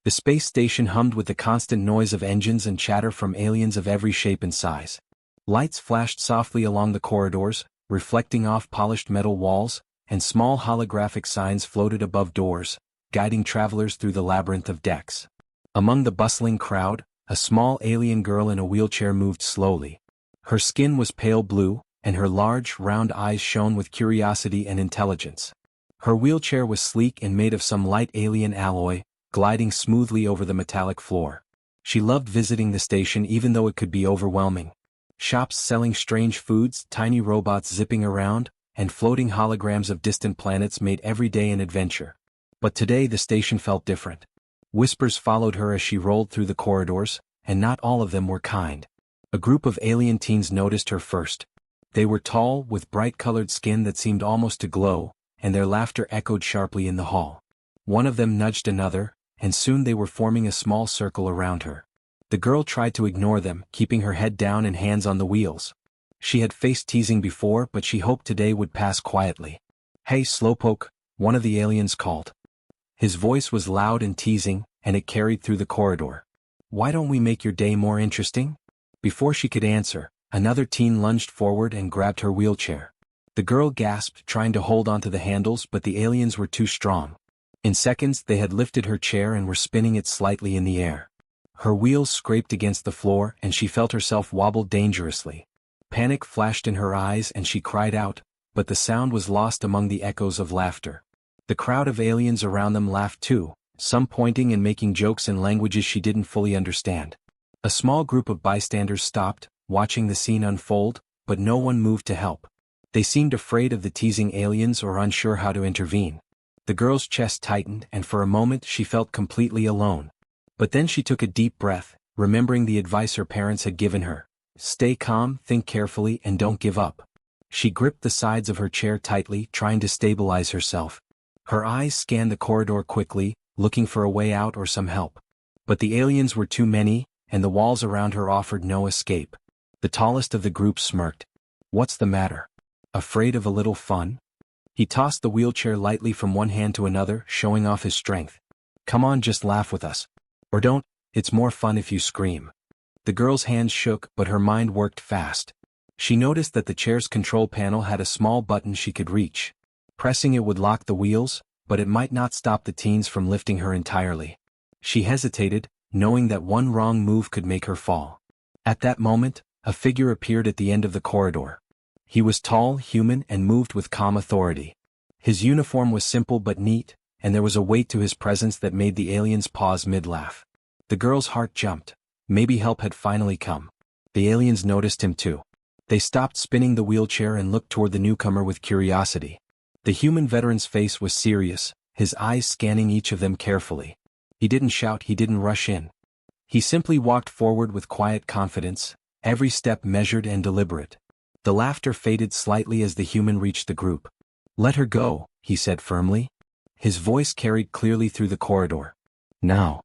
The space station hummed with the constant noise of engines and chatter from aliens of every shape and size. Lights flashed softly along the corridors, reflecting off polished metal walls, and small holographic signs floated above doors, guiding travelers through the labyrinth of decks. Among the bustling crowd, a small alien girl in a wheelchair moved slowly. Her skin was pale blue, and her large, round eyes shone with curiosity and intelligence. Her wheelchair was sleek and made of some light alien alloy, gliding smoothly over the metallic floor. She loved visiting the station even though it could be overwhelming. Shops selling strange foods, tiny robots zipping around, and floating holograms of distant planets made every day an adventure. But today the station felt different. Whispers followed her as she rolled through the corridors, and not all of them were kind. A group of alien teens noticed her first. They were tall, with bright-colored skin that seemed almost to glow, and their laughter echoed sharply in the hall. One of them nudged another, and soon they were forming a small circle around her. The girl tried to ignore them, keeping her head down and hands on the wheels. She had faced teasing before, but she hoped today would pass quietly. "Hey, slowpoke," one of the aliens called. His voice was loud and teasing, and it carried through the corridor. "Why don't we make your day more interesting?" Before she could answer, another teen lunged forward and grabbed her wheelchair. The girl gasped, trying to hold onto the handles, but the aliens were too strong. In seconds they had lifted her chair and were spinning it slightly in the air. Her wheels scraped against the floor and she felt herself wobble dangerously. Panic flashed in her eyes and she cried out, but the sound was lost among the echoes of laughter. The crowd of aliens around them laughed too, some pointing and making jokes in languages she didn't fully understand. A small group of bystanders stopped, watching the scene unfold, but no one moved to help. They seemed afraid of the teasing aliens or unsure how to intervene. The girl's chest tightened and for a moment she felt completely alone. But then she took a deep breath, remembering the advice her parents had given her. Stay calm, think carefully, and don't give up. She gripped the sides of her chair tightly, trying to stabilize herself. Her eyes scanned the corridor quickly, looking for a way out or some help. But the aliens were too many, and the walls around her offered no escape. The tallest of the group smirked. "What's the matter? Afraid of a little fun?" He tossed the wheelchair lightly from one hand to another, showing off his strength. "Come on, just laugh with us. Or don't, it's more fun if you scream." The girl's hands shook, but her mind worked fast. She noticed that the chair's control panel had a small button she could reach. Pressing it would lock the wheels, but it might not stop the teens from lifting her entirely. She hesitated, knowing that one wrong move could make her fall. At that moment, a figure appeared at the end of the corridor. He was tall, human, and moved with calm authority. His uniform was simple but neat, and there was a weight to his presence that made the aliens pause mid-laugh. The girl's heart jumped. Maybe help had finally come. The aliens noticed him too. They stopped spinning the wheelchair and looked toward the newcomer with curiosity. The human veteran's face was serious, his eyes scanning each of them carefully. He didn't shout, he didn't rush in. He simply walked forward with quiet confidence, every step measured and deliberate. The laughter faded slightly as the human reached the group. "Let her go," he said firmly. His voice carried clearly through the corridor. "Now."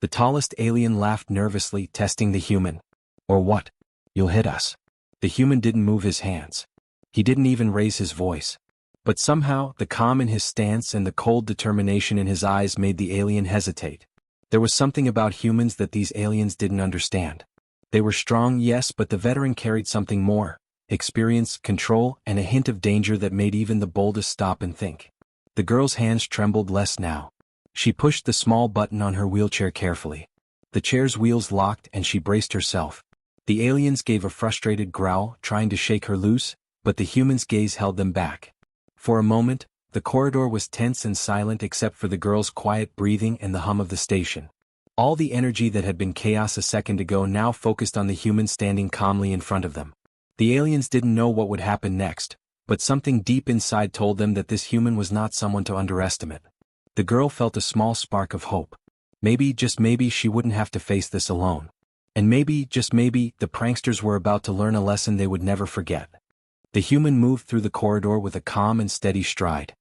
The tallest alien laughed nervously, testing the human. "Or what? You'll hit us." The human didn't move his hands. He didn't even raise his voice. But somehow, the calm in his stance and the cold determination in his eyes made the alien hesitate. There was something about humans that these aliens didn't understand. They were strong, yes, but the veteran carried something more. Experience, control, and a hint of danger that made even the boldest stop and think. The girl's hands trembled less now. She pushed the small button on her wheelchair carefully. The chair's wheels locked and she braced herself. The aliens gave a frustrated growl, trying to shake her loose, but the human's gaze held them back. For a moment, the corridor was tense and silent except for the girl's quiet breathing and the hum of the station. All the energy that had been chaos a second ago now focused on the human standing calmly in front of them. The aliens didn't know what would happen next, but something deep inside told them that this human was not someone to underestimate. The girl felt a small spark of hope. Maybe, just maybe, she wouldn't have to face this alone. And maybe, just maybe, the pranksters were about to learn a lesson they would never forget. The human moved through the corridor with a calm and steady stride.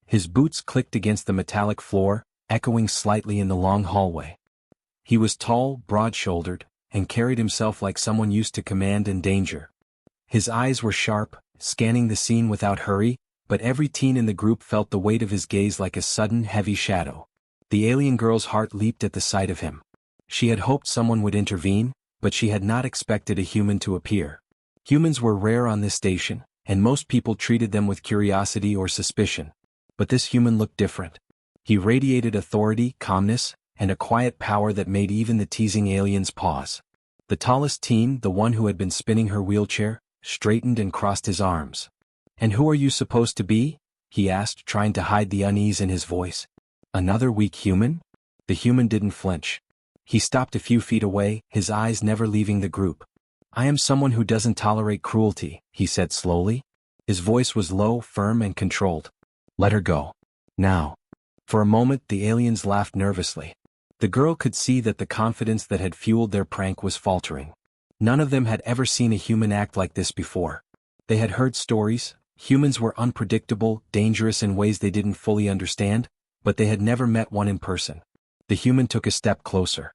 His boots clicked against the metallic floor, echoing slightly in the long hallway. He was tall, broad-shouldered, and carried himself like someone used to command and danger. His eyes were sharp, scanning the scene without hurry, but every teen in the group felt the weight of his gaze like a sudden, heavy shadow. The alien girl's heart leaped at the sight of him. She had hoped someone would intervene, but she had not expected a human to appear. Humans were rare on this station, and most people treated them with curiosity or suspicion. But this human looked different. He radiated authority, calmness, and a quiet power that made even the teasing aliens pause. The tallest teen, the one who had been spinning her wheelchair, straightened and crossed his arms. "And who are you supposed to be?" he asked, trying to hide the unease in his voice. "Another weak human?" The human didn't flinch. He stopped a few feet away, his eyes never leaving the group. "I am someone who doesn't tolerate cruelty," he said slowly. His voice was low, firm, and controlled. "Let her go. Now." For a moment the aliens laughed nervously. The girl could see that the confidence that had fueled their prank was faltering. None of them had ever seen a human act like this before. They had heard stories. Humans were unpredictable, dangerous in ways they didn't fully understand, but they had never met one in person. The human took a step closer.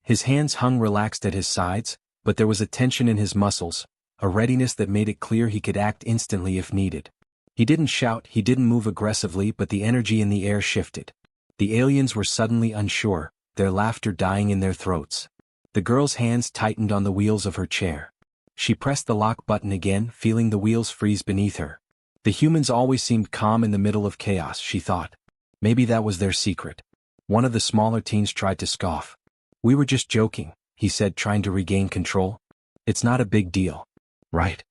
His hands hung relaxed at his sides, but there was a tension in his muscles, a readiness that made it clear he could act instantly if needed. He didn't shout, he didn't move aggressively, but the energy in the air shifted. The aliens were suddenly unsure, their laughter dying in their throats. The girl's hands tightened on the wheels of her chair. She pressed the lock button again, feeling the wheels freeze beneath her. The humans always seemed calm in the middle of chaos, she thought. Maybe that was their secret. One of the smaller teens tried to scoff. "We were just joking," he said, trying to regain control. "It's not a big deal. Right?"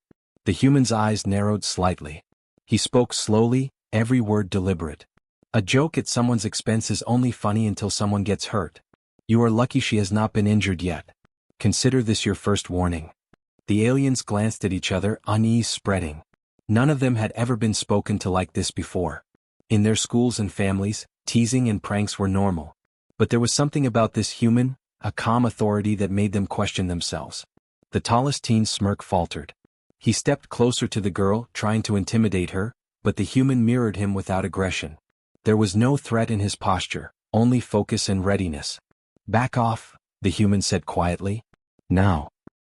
The human's eyes narrowed slightly. He spoke slowly, every word deliberate. "A joke at someone's expense is only funny until someone gets hurt. You are lucky she has not been injured yet. Consider this your first warning." The aliens glanced at each other, unease spreading. None of them had ever been spoken to like this before. In their schools and families, teasing and pranks were normal. But there was something about this human, a calm authority that made them question themselves. The tallest teen's smirk faltered. He stepped closer to the girl, trying to intimidate her, but the human mirrored him without aggression. There was no threat in his posture, only focus and readiness. "Back off," the human said quietly. "Now."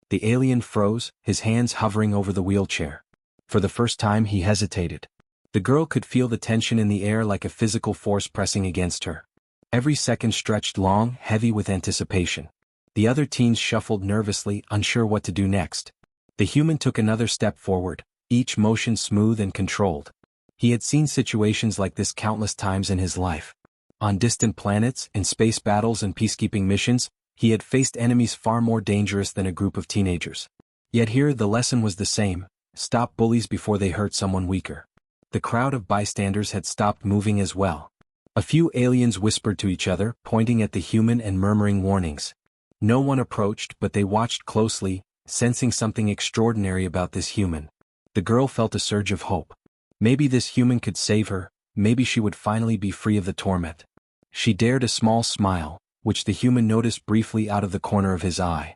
The alien froze, his hands hovering over the wheelchair. For the first time he hesitated. The girl could feel the tension in the air like a physical force pressing against her. Every second stretched long, heavy with anticipation. The other teens shuffled nervously, unsure what to do next. The human took another step forward, each motion smooth and controlled. He had seen situations like this countless times in his life. On distant planets, in space battles and peacekeeping missions, he had faced enemies far more dangerous than a group of teenagers. Yet here the lesson was the same: stop bullies before they hurt someone weaker. The crowd of bystanders had stopped moving as well. A few aliens whispered to each other, pointing at the human and murmuring warnings. No one approached, but they watched closely, sensing something extraordinary about this human. The girl felt a surge of hope. Maybe this human could save her, maybe she would finally be free of the torment. She dared a small smile, which the human noticed briefly out of the corner of his eye.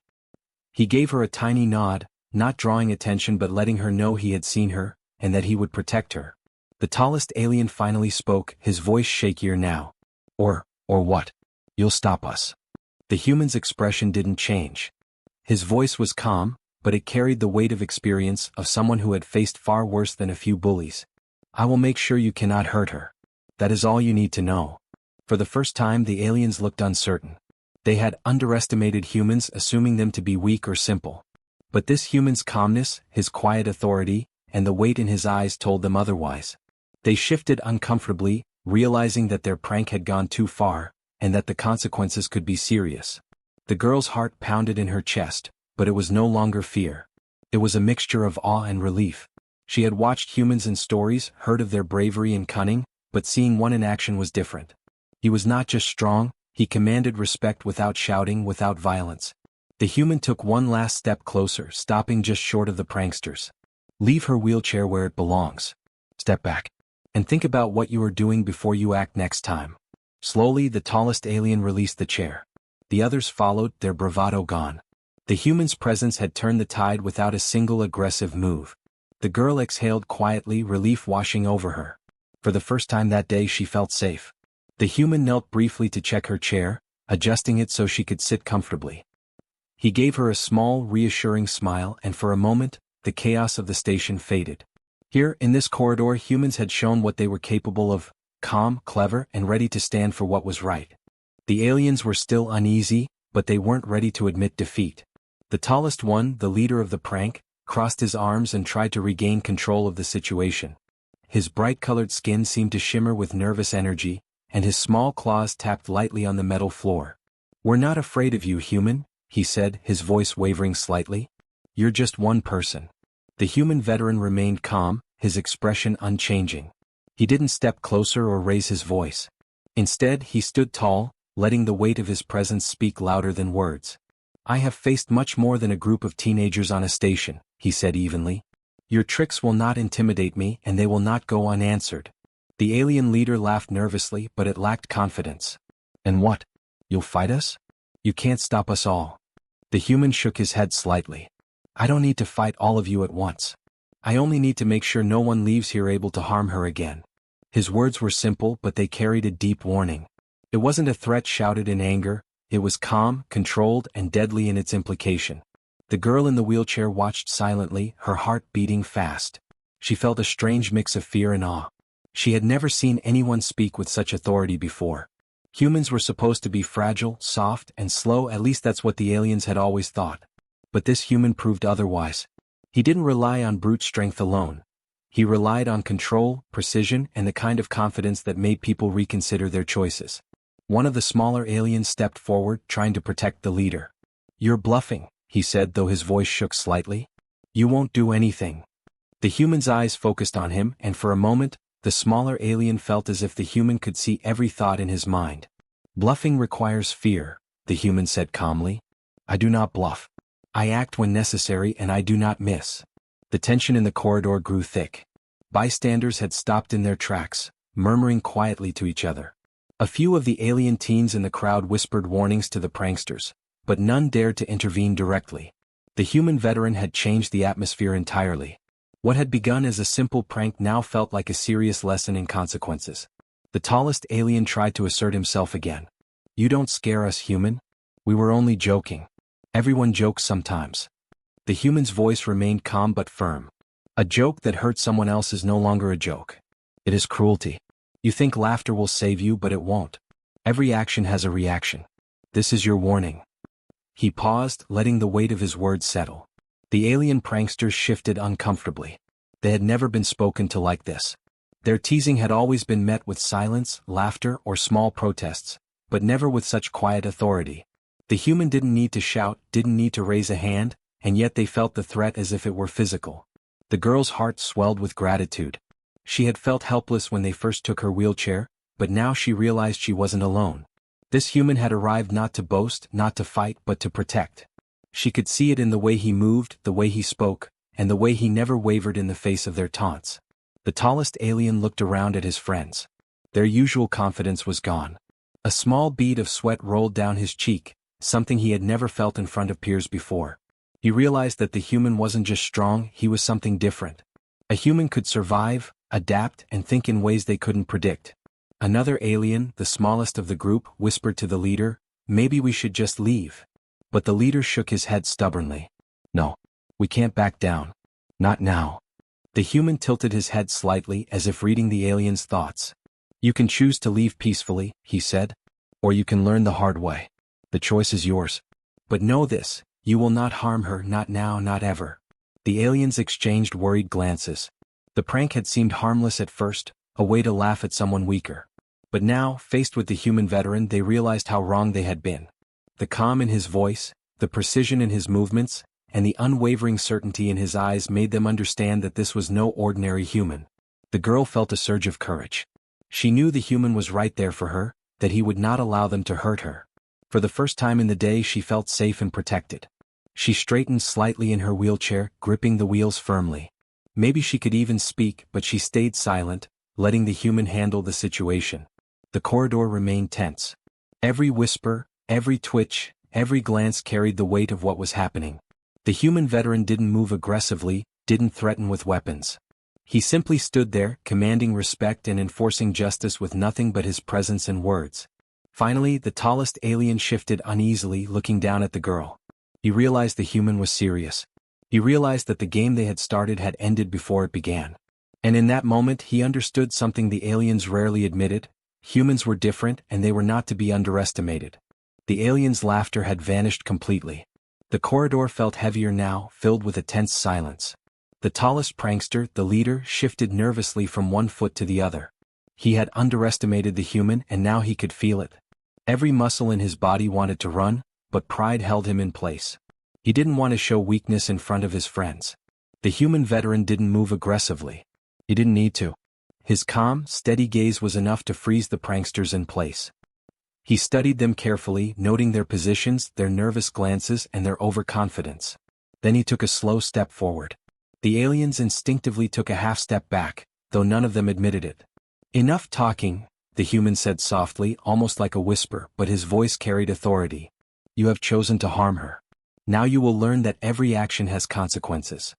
He gave her a tiny nod, not drawing attention but letting her know he had seen her, and that he would protect her. The tallest alien finally spoke, his voice shakier now. Or what? You'll stop us." The human's expression didn't change. His voice was calm, but it carried the weight of experience of someone who had faced far worse than a few bullies. "I will make sure you cannot hurt her. That is all you need to know." For the first time the aliens looked uncertain. They had underestimated humans, assuming them to be weak or simple. But this human's calmness, his quiet authority, and the weight in his eyes told them otherwise. They shifted uncomfortably, realizing that their prank had gone too far, and that the consequences could be serious. The girl's heart pounded in her chest, but it was no longer fear. It was a mixture of awe and relief. She had watched humans in stories, heard of their bravery and cunning, but seeing one in action was different. He was not just strong, he commanded respect without shouting, without violence. The human took one last step closer, stopping just short of the pranksters. "Leave her wheelchair where it belongs. Step back. And think about what you are doing before you act next time." Slowly the tallest alien released the chair. The others followed, their bravado gone. The human's presence had turned the tide without a single aggressive move. The girl exhaled quietly, relief washing over her. For the first time that day she felt safe. The human knelt briefly to check her chair, adjusting it so she could sit comfortably. He gave her a small, reassuring smile, and for a moment, the chaos of the station faded. Here, in this corridor, humans had shown what they were capable of: calm, clever, and ready to stand for what was right. The aliens were still uneasy, but they weren't ready to admit defeat. The tallest one, the leader of the prank, crossed his arms and tried to regain control of the situation. His bright-colored skin seemed to shimmer with nervous energy, and his small claws tapped lightly on the metal floor. "We're not afraid of you, human," he said, his voice wavering slightly. "You're just one person." The human veteran remained calm, his expression unchanging. He didn't step closer or raise his voice. Instead, he stood tall, letting the weight of his presence speak louder than words. "I have faced much more than a group of teenagers on a station," he said evenly. "Your tricks will not intimidate me, and they will not go unanswered." The alien leader laughed nervously, but it lacked confidence. "And what? You'll fight us? You can't stop us all." The human shook his head slightly. "I don't need to fight all of you at once. I only need to make sure no one leaves here able to harm her again." His words were simple, but they carried a deep warning. It wasn't a threat shouted in anger, it was calm, controlled, and deadly in its implication. The girl in the wheelchair watched silently, her heart beating fast. She felt a strange mix of fear and awe. She had never seen anyone speak with such authority before. Humans were supposed to be fragile, soft, and slow, at least that's what the aliens had always thought. But this human proved otherwise. He didn't rely on brute strength alone. He relied on control, precision, and the kind of confidence that made people reconsider their choices. One of the smaller aliens stepped forward, trying to protect the leader. "You're bluffing," he said, though his voice shook slightly. "You won't do anything." The human's eyes focused on him, and for a moment, the smaller alien felt as if the human could see every thought in his mind. "Bluffing requires fear," the human said calmly. "I do not bluff. I act when necessary and I do not miss." The tension in the corridor grew thick. Bystanders had stopped in their tracks, murmuring quietly to each other. A few of the alien teens in the crowd whispered warnings to the pranksters, but none dared to intervene directly. The human veteran had changed the atmosphere entirely. What had begun as a simple prank now felt like a serious lesson in consequences. The tallest alien tried to assert himself again. "You don't scare us, human. We were only joking. Everyone jokes sometimes." The human's voice remained calm but firm. "A joke that hurts someone else is no longer a joke. It is cruelty. You think laughter will save you, but it won't. Every action has a reaction. This is your warning." He paused, letting the weight of his words settle. The alien pranksters shifted uncomfortably. They had never been spoken to like this. Their teasing had always been met with silence, laughter, or small protests, but never with such quiet authority. The human didn't need to shout, didn't need to raise a hand, and yet they felt the threat as if it were physical. The girl's heart swelled with gratitude. She had felt helpless when they first took her wheelchair, but now she realized she wasn't alone. This human had arrived not to boast, not to fight, but to protect. She could see it in the way he moved, the way he spoke, and the way he never wavered in the face of their taunts. The tallest alien looked around at his friends. Their usual confidence was gone. A small bead of sweat rolled down his cheek, something he had never felt in front of peers before. He realized that the human wasn't just strong, he was something different. A human could survive, adapt, and think in ways they couldn't predict. Another alien, the smallest of the group, whispered to the leader, "Maybe we should just leave." But the leader shook his head stubbornly. "No. We can't back down. Not now." The human tilted his head slightly as if reading the alien's thoughts. "You can choose to leave peacefully," he said, "or you can learn the hard way. The choice is yours. But know this, you will not harm her, not now, not ever." The aliens exchanged worried glances. The prank had seemed harmless at first, a way to laugh at someone weaker. But now, faced with the human veteran, they realized how wrong they had been. The calm in his voice, the precision in his movements, and the unwavering certainty in his eyes made them understand that this was no ordinary human. The girl felt a surge of courage. She knew the human was right there for her, that he would not allow them to hurt her. For the first time in the day she felt safe and protected. She straightened slightly in her wheelchair, gripping the wheels firmly. Maybe she could even speak, but she stayed silent, letting the human handle the situation. The corridor remained tense. Every whisper, every twitch, every glance carried the weight of what was happening. The human veteran didn't move aggressively, didn't threaten with weapons. He simply stood there, commanding respect and enforcing justice with nothing but his presence and words. Finally, the tallest alien shifted uneasily, looking down at the girl. He realized the human was serious. He realized that the game they had started had ended before it began. And in that moment he understood something the aliens rarely admitted. Humans were different and they were not to be underestimated. The aliens' laughter had vanished completely. The corridor felt heavier now, filled with a tense silence. The tallest prankster, the leader, shifted nervously from one foot to the other. He had underestimated the human and now he could feel it. Every muscle in his body wanted to run, but pride held him in place. He didn't want to show weakness in front of his friends. The human veteran didn't move aggressively. He didn't need to. His calm, steady gaze was enough to freeze the pranksters in place. He studied them carefully, noting their positions, their nervous glances, and their overconfidence. Then he took a slow step forward. The aliens instinctively took a half step back, though none of them admitted it. "Enough talking," the human said softly, almost like a whisper, but his voice carried authority. "You have chosen to harm her. Now you will learn that every action has consequences."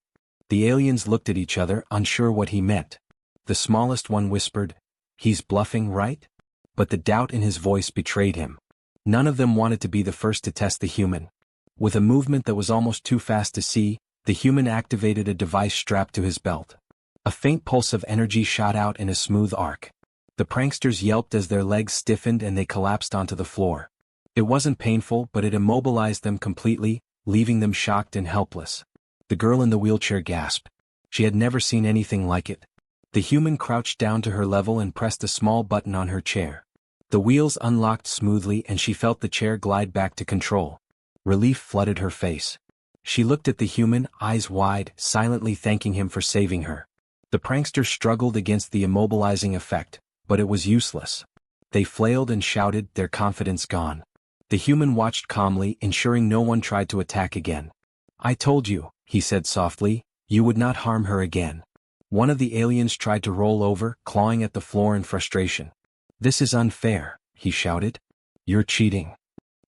The aliens looked at each other, unsure what he meant. The smallest one whispered, "He's bluffing, right?" But the doubt in his voice betrayed him. None of them wanted to be the first to test the human. With a movement that was almost too fast to see, the human activated a device strapped to his belt. A faint pulse of energy shot out in a smooth arc. The pranksters yelped as their legs stiffened and they collapsed onto the floor. It wasn't painful, but it immobilized them completely, leaving them shocked and helpless. The girl in the wheelchair gasped. She had never seen anything like it. The human crouched down to her level and pressed a small button on her chair. The wheels unlocked smoothly and she felt the chair glide back to control. Relief flooded her face. She looked at the human, eyes wide, silently thanking him for saving her. The prankster struggled against the immobilizing effect, but it was useless. They flailed and shouted, their confidence gone. The human watched calmly, ensuring no one tried to attack again. "I told you," he said softly, "you would not harm her again." One of the aliens tried to roll over, clawing at the floor in frustration. "This is unfair," he shouted. "You're cheating."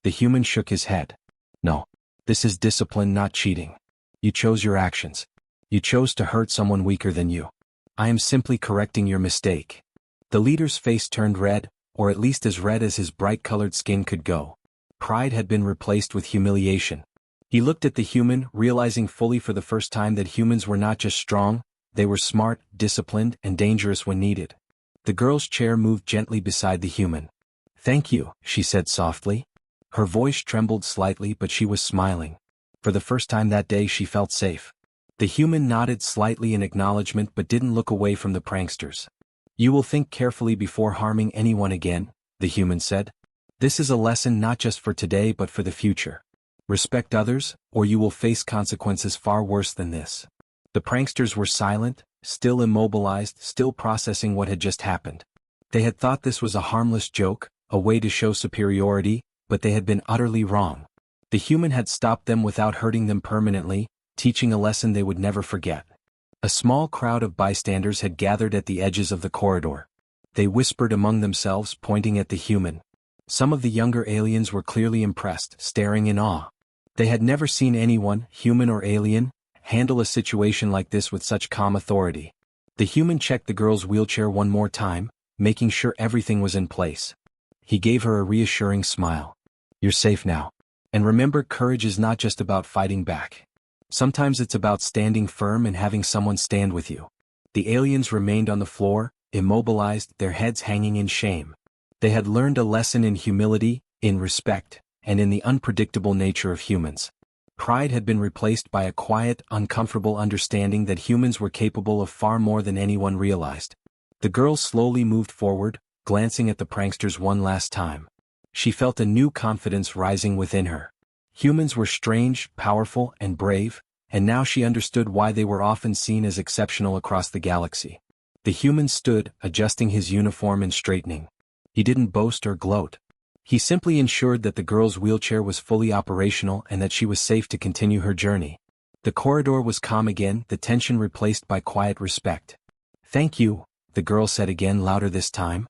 The human shook his head. "No. This is discipline, not cheating. You chose your actions. You chose to hurt someone weaker than you. I am simply correcting your mistake." The leader's face turned red, or at least as red as his bright-colored skin could go. Pride had been replaced with humiliation. He looked at the human, realizing fully for the first time that humans were not just strong, they were smart, disciplined, and dangerous when needed. The girl's chair moved gently beside the human. "Thank you," she said softly. Her voice trembled slightly, but she was smiling. For the first time that day she felt safe. The human nodded slightly in acknowledgement but didn't look away from the pranksters. "You will think carefully before harming anyone again," the human said. "This is a lesson not just for today but for the future. Respect others, or you will face consequences far worse than this." The pranksters were silent, still immobilized, still processing what had just happened. They had thought this was a harmless joke, a way to show superiority, but they had been utterly wrong. The human had stopped them without hurting them permanently, teaching a lesson they would never forget. A small crowd of bystanders had gathered at the edges of the corridor. They whispered among themselves, pointing at the human. Some of the younger aliens were clearly impressed, staring in awe. They had never seen anyone, human or alien, handle a situation like this with such calm authority. The human checked the girl's wheelchair one more time, making sure everything was in place. He gave her a reassuring smile. "You're safe now. And remember, courage is not just about fighting back. Sometimes it's about standing firm and having someone stand with you." The aliens remained on the floor, immobilized, their heads hanging in shame. They had learned a lesson in humility, in respect, and in the unpredictable nature of humans. Pride had been replaced by a quiet, uncomfortable understanding that humans were capable of far more than anyone realized. The girl slowly moved forward, glancing at the pranksters one last time. She felt a new confidence rising within her. Humans were strange, powerful, and brave, and now she understood why they were often seen as exceptional across the galaxy. The human stood, adjusting his uniform and straightening. He didn't boast or gloat. He simply ensured that the girl's wheelchair was fully operational and that she was safe to continue her journey. The corridor was calm again, the tension replaced by quiet respect. "Thank you," the girl said again, louder this time.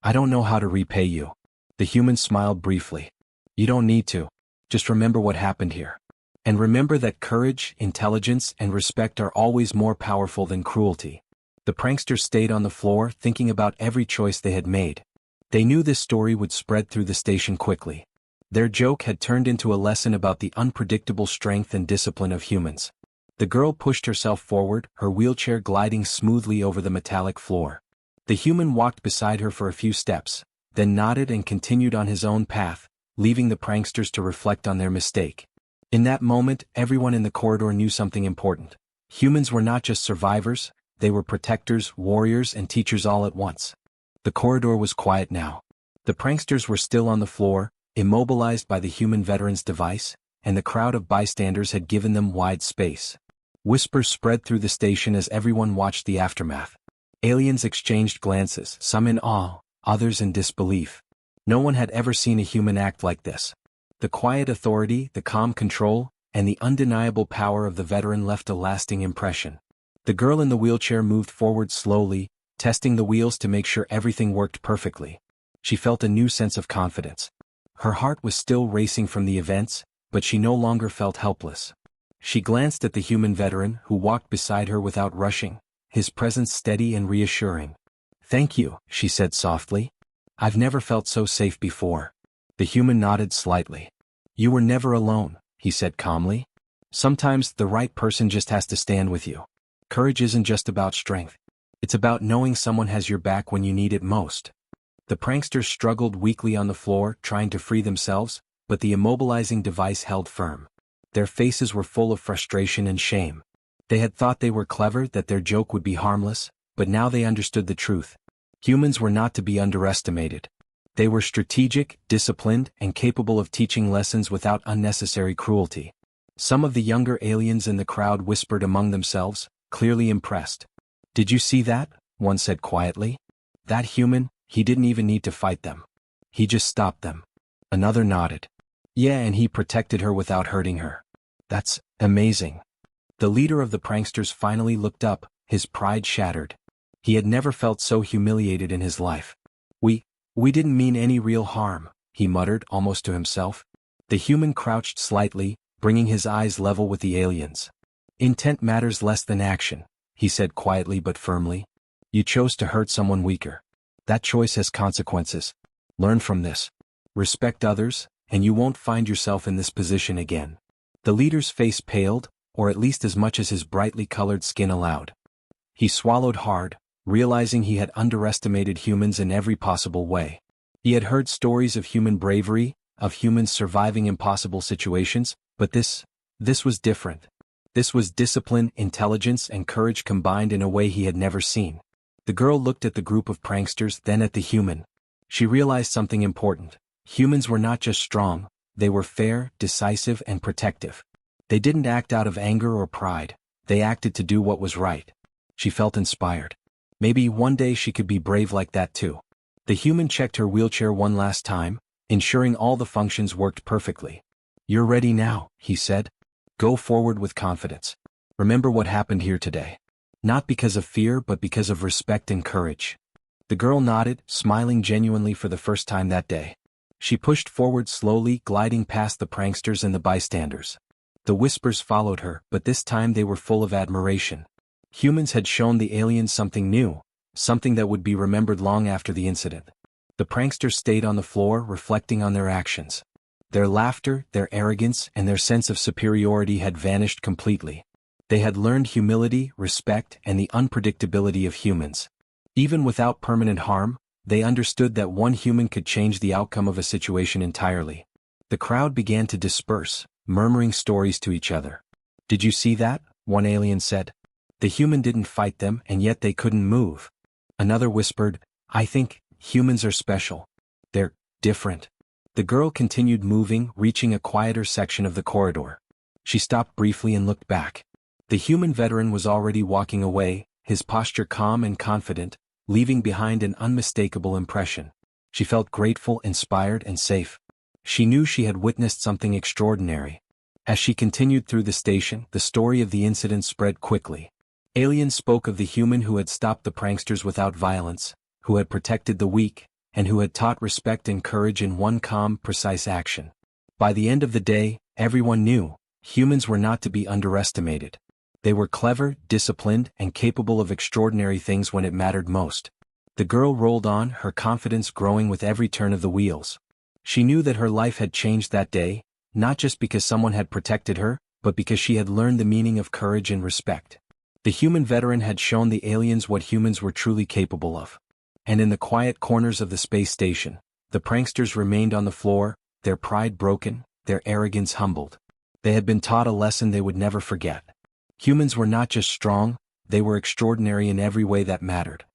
I don't know how to repay you." The human smiled briefly. "You don't need to. Just remember what happened here. And remember that courage, intelligence, and respect are always more powerful than cruelty." The pranksters stayed on the floor, thinking about every choice they had made. They knew this story would spread through the station quickly. Their joke had turned into a lesson about the unpredictable strength and discipline of humans. The girl pushed herself forward, her wheelchair gliding smoothly over the metallic floor. The human walked beside her for a few steps, then nodded and continued on his own path, leaving the pranksters to reflect on their mistake. In that moment, everyone in the corridor knew something important. Humans were not just survivors, they were protectors, warriors, and teachers all at once. The corridor was quiet now. The pranksters were still on the floor, immobilized by the human veteran's device, and the crowd of bystanders had given them wide space. Whispers spread through the station as everyone watched the aftermath. Aliens exchanged glances, some in awe, others in disbelief. No one had ever seen a human act like this. The quiet authority, the calm control, and the undeniable power of the veteran left a lasting impression. The girl in the wheelchair moved forward slowly, testing the wheels to make sure everything worked perfectly. She felt a new sense of confidence. Her heart was still racing from the events, but she no longer felt helpless. She glanced at the human veteran who walked beside her without rushing, his presence steady and reassuring. "Thank you," she said softly. "I've never felt so safe before." The human nodded slightly. "You were never alone," he said calmly. "Sometimes the right person just has to stand with you. Courage isn't just about strength. It's about knowing someone has your back when you need it most." The pranksters struggled weakly on the floor, trying to free themselves, but the immobilizing device held firm. Their faces were full of frustration and shame. They had thought they were clever, that their joke would be harmless, but now they understood the truth. Humans were not to be underestimated. They were strategic, disciplined, and capable of teaching lessons without unnecessary cruelty. Some of the younger aliens in the crowd whispered among themselves, clearly impressed. "Did you see that?" one said quietly. "That human, he didn't even need to fight them. He just stopped them." Another nodded. "Yeah, and he protected her without hurting her. That's amazing." The leader of the pranksters finally looked up, his pride shattered. He had never felt so humiliated in his life. We didn't mean any real harm," he muttered almost to himself. The human crouched slightly, bringing his eyes level with the aliens. "Intent matters less than action," he said quietly but firmly. "You chose to hurt someone weaker. That choice has consequences. Learn from this. Respect others, and you won't find yourself in this position again." The leader's face paled, or at least as much as his brightly colored skin allowed. He swallowed hard, realizing he had underestimated humans in every possible way. He had heard stories of human bravery, of humans surviving impossible situations, but this was different. This was discipline, intelligence, and courage combined in a way he had never seen. The girl looked at the group of pranksters, then at the human. She realized something important. Humans were not just strong, they were fair, decisive, and protective. They didn't act out of anger or pride, they acted to do what was right. She felt inspired. Maybe one day she could be brave like that too. The human checked her wheelchair one last time, ensuring all the functions worked perfectly. "You're ready now," he said. "Go forward with confidence. Remember what happened here today. Not because of fear but because of respect and courage." The girl nodded, smiling genuinely for the first time that day. She pushed forward slowly, gliding past the pranksters and the bystanders. The whispers followed her, but this time they were full of admiration. Humans had shown the aliens something new, something that would be remembered long after the incident. The pranksters stayed on the floor, reflecting on their actions. Their laughter, their arrogance, and their sense of superiority had vanished completely. They had learned humility, respect, and the unpredictability of humans. Even without permanent harm, they understood that one human could change the outcome of a situation entirely. The crowd began to disperse, murmuring stories to each other. "Did you see that?" one alien said. "The human didn't fight them, and yet they couldn't move." Another whispered, "I think humans are special. They're different." The girl continued moving, reaching a quieter section of the corridor. She stopped briefly and looked back. The human veteran was already walking away, his posture calm and confident, leaving behind an unmistakable impression. She felt grateful, inspired, and safe. She knew she had witnessed something extraordinary. As she continued through the station, the story of the incident spread quickly. Aliens spoke of the human who had stopped the pranksters without violence, who had protected the weak, and who had taught respect and courage in one calm, precise action. By the end of the day, everyone knew, humans were not to be underestimated. They were clever, disciplined, and capable of extraordinary things when it mattered most. The girl rolled on, her confidence growing with every turn of the wheels. She knew that her life had changed that day, not just because someone had protected her, but because she had learned the meaning of courage and respect. The human veteran had shown the aliens what humans were truly capable of. And in the quiet corners of the space station, the pranksters remained on the floor, their pride broken, their arrogance humbled. They had been taught a lesson they would never forget. Humans were not just strong, they were extraordinary in every way that mattered.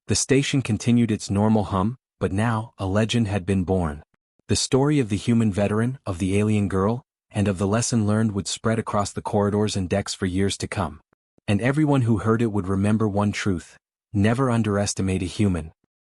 The station continued its normal hum, but now, a legend had been born. The story of the human veteran, of the alien girl, and of the lesson learned would spread across the corridors and decks for years to come. And everyone who heard it would remember one truth: never underestimate a human,